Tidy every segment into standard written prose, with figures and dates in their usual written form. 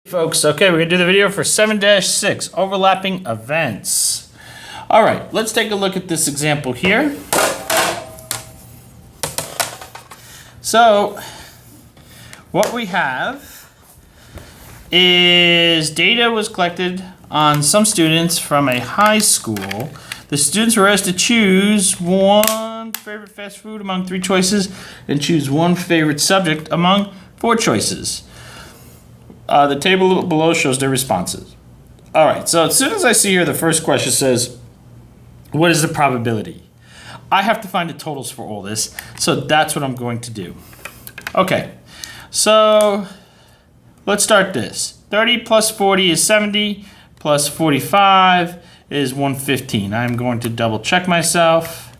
Folks, okay, we're gonna do the video for 7-6, overlapping events. All right, let's take a look at this example here. So, what we have is data was collected on some students from a high school. The students were asked to choose one favorite fast food among 3 choices and choose one favorite subject among 4 choices. The table below shows their responses. All right, so as soon as I see here, the first question says, what is the probability? I have to find the totals for all this, so that's what I'm going to do. Okay, so let's start this. 30 plus 40 is 70, plus 45 is 115. I'm going to double check myself.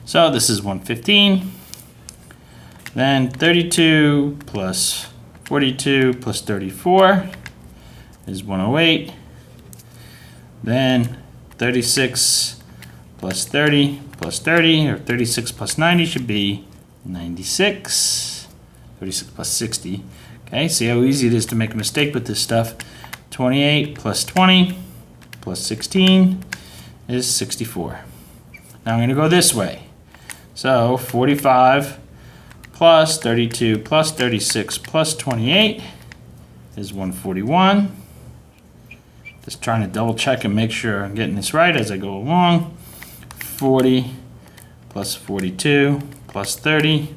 So this is 115. Then 32 plus 42 plus 34 is 108. Then 36 plus 30 plus 30, or 36 plus 90 should be 96. 36 plus 60. Okay, see how easy it is to make a mistake with this stuff. 28 plus 20 plus 16 is 64. Now I'm going to go this way. So 45 plus 32 plus 36 plus 28 is 141. Just trying to double check and make sure I'm getting this right as I go along. 40 plus 42 plus 30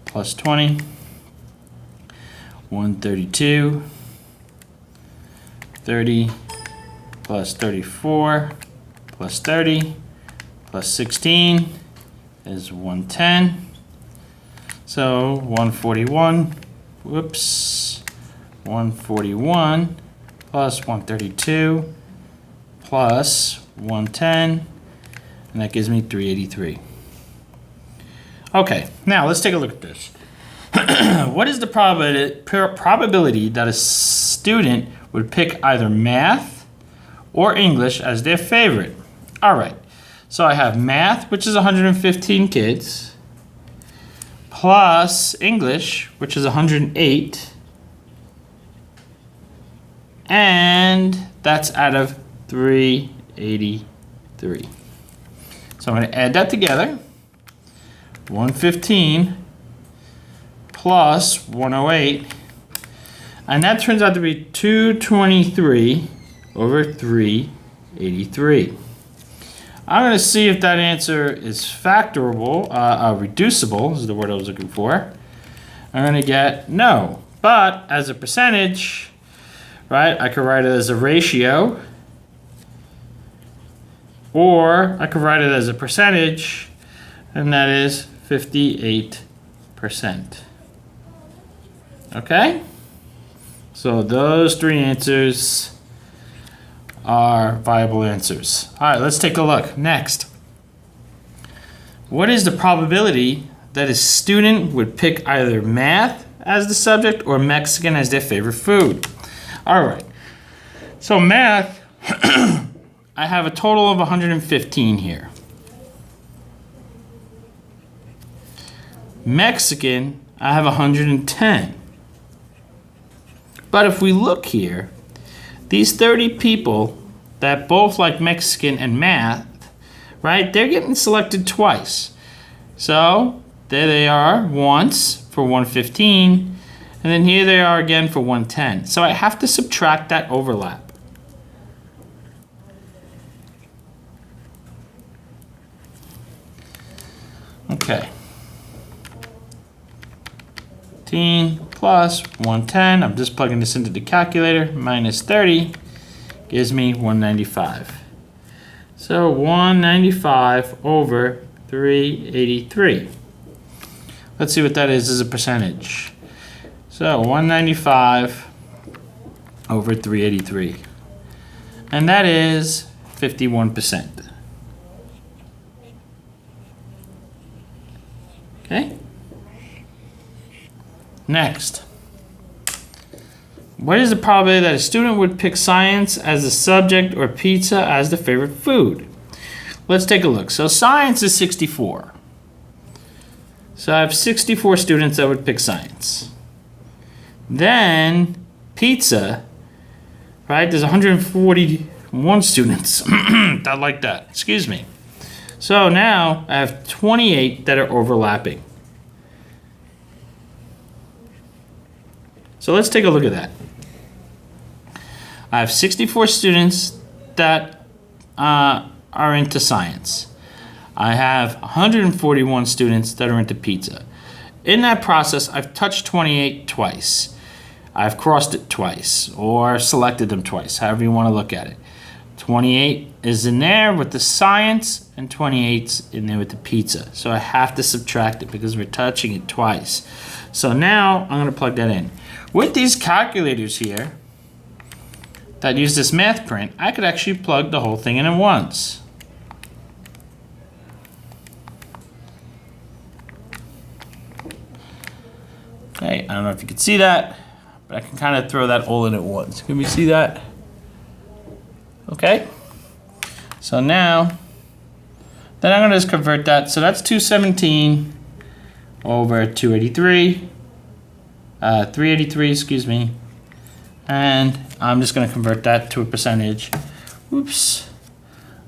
plus 20, 132. 30 plus 34 plus 30 plus 16 is 110. So 141, 141 plus 132 plus 110, and that gives me 383. Okay, now let's take a look at this. What is the probability that a student would pick either math or English as their favorite? All right, so I have math, which is 115 kids, plus English, which is 108, and that's out of 383. So I'm going to add that together. 115 plus 108, and that turns out to be 223 over 383. I'm going to see if that answer is factorable, reducible is the word I was looking for. I'm going to get no, but as a percentage, right, I could write it as a ratio, or I could write it as a percentage, and that is 58%. Okay? So those 3 answers are viable answers. All right, let's take a look. Next, what is the probability that a student would pick either math as the subject or Mexican as their favorite food? All right, so math, I have a total of 115 here. Mexican, I have 110. But if we look here, these 30 people that both like Mexican and math, right, they're getting selected twice. So there they are once for 115, and then here they are again for 110. So I have to subtract that overlap. Okay. 15 plus 110, I'm just plugging this into the calculator, minus 30 gives me 195. So 195 over 383. Let's see what that is as a percentage. So 195 over 383. And that is 51%. Okay? Next, what is the probability that a student would pick science as a subject or pizza as the favorite food? Let's take a look. So science is 64. So I have 64 students that would pick science. Then pizza, right? There's 141 students. Not like that. Excuse me. So now I have 28 that are overlapping. So let's take a look at that. I have 64 students that are into science. I have 141 students that are into pizza. In that process, I've touched 28 twice. I've crossed it twice or selected them twice, however you want to look at it. 28 is in there with the science and 28's in there with the pizza. So I have to subtract it because we're touching it twice. So now I'm going to plug that in. With these calculators here that use this math print, I could actually plug the whole thing in at once. Okay, I don't know if you can see that, but I can kind of throw that all in at once. Can we see that? Okay. So now, then I'm going to just convert that. So that's 217 over 283. 383, excuse me. And I'm just going to convert that to a percentage, oops,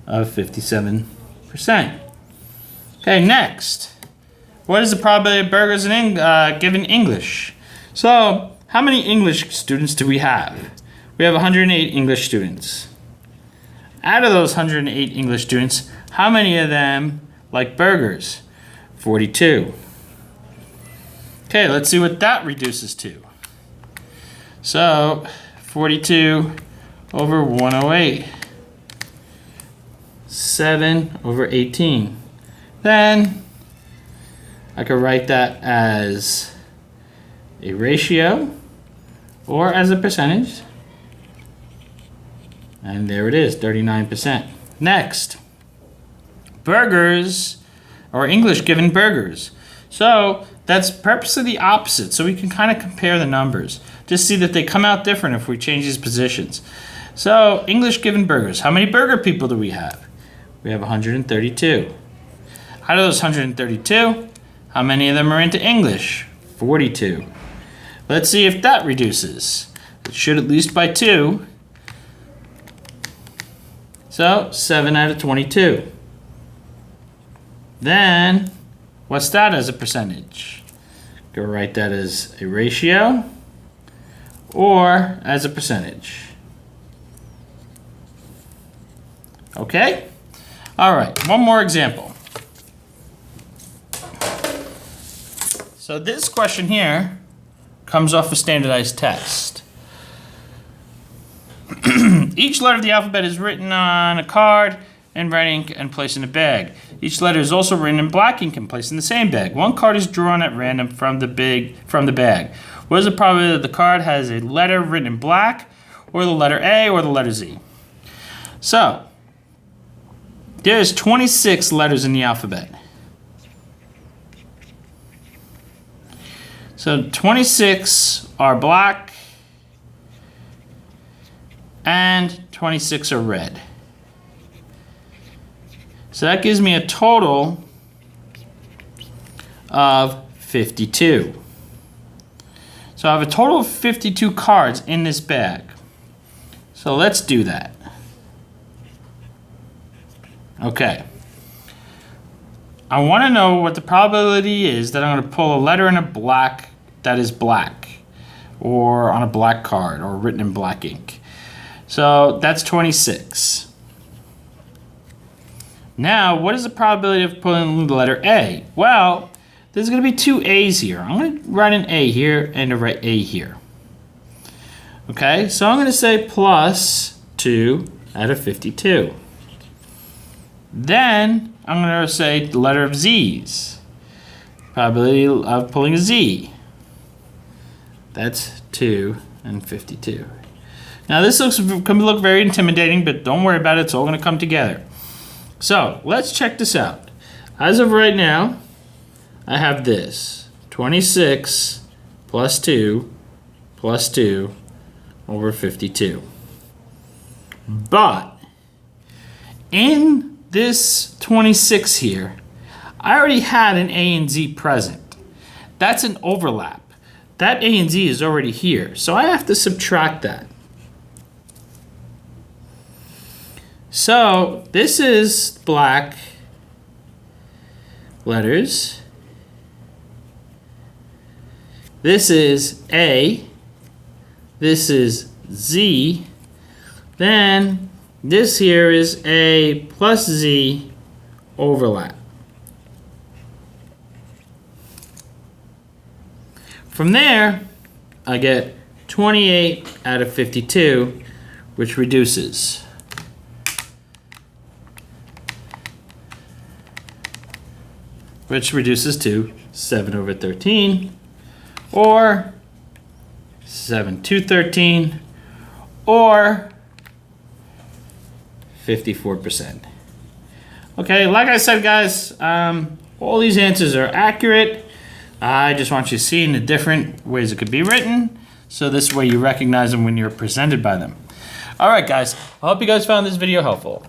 of 57%. Okay, next. What is the probability of burgers given English? So, how many English students do we have? We have 108 English students. Out of those 108 English students, how many of them like burgers? 42. Okay, let's see what that reduces to. So, 42 over 108. 7 over 18. Then, I could write that as a ratio or as a percentage. And there it is, 39%. Next, burgers, or English given burgers. So that's purposely the opposite, so we can kind of compare the numbers. Just see that they come out different if we change these positions. So English given burgers, how many burger people do we have? We have 132. Out of those 132, how many of them are into English? 42. Let's see if that reduces. It should at least by 2. So 7 out of 22. Then, what's that as a percentage? Go write that as a ratio or as a percentage. Okay? All right, one more example. So this question here comes off a standardized test. Each letter of the alphabet is written on a card in red ink and placed in a bag. Each letter is also written in black ink and placed in the same bag. One card is drawn at random from the bag. What is the probability that the card has a letter written in black, or the letter A, or the letter Z? So, there's 26 letters in the alphabet. So 26 are black and 26 are red. So that gives me a total of 52. So I have a total of 52 cards in this bag. So let's do that. Okay. I want to know what the probability is that I'm going to pull a letter in a black that is black, or on a black card, or written in black ink. So that's 26. Now, what is the probability of pulling the letter A? Well, there's going to be 2 A's here. I'm going to write an A here and a write A here. Okay, so I'm going to say plus 2 out of 52. Then I'm going to say the letter of Z's. Probability of pulling a Z. That's 2 and 52. Now this can look very intimidating, but don't worry about it. It's all going to come together. So let's check this out. As of right now, I have this. 26 plus 2 plus 2 over 52. But in this 26 here, I already had an A and Z present. That's an overlap. that A and Z is already here, so I have to subtract that. So this is black letters. This is A. This is Z. Then this here is A plus Z overlap. From there, I get 28 out of 52, which reduces. Which reduces to 7/13, or 7/13, or 54%. Okay, like I said, guys, all these answers are accurate. I just want you to see in the different ways it could be written, so this way you recognize them when you're presented by them. All right, guys, I hope you guys found this video helpful.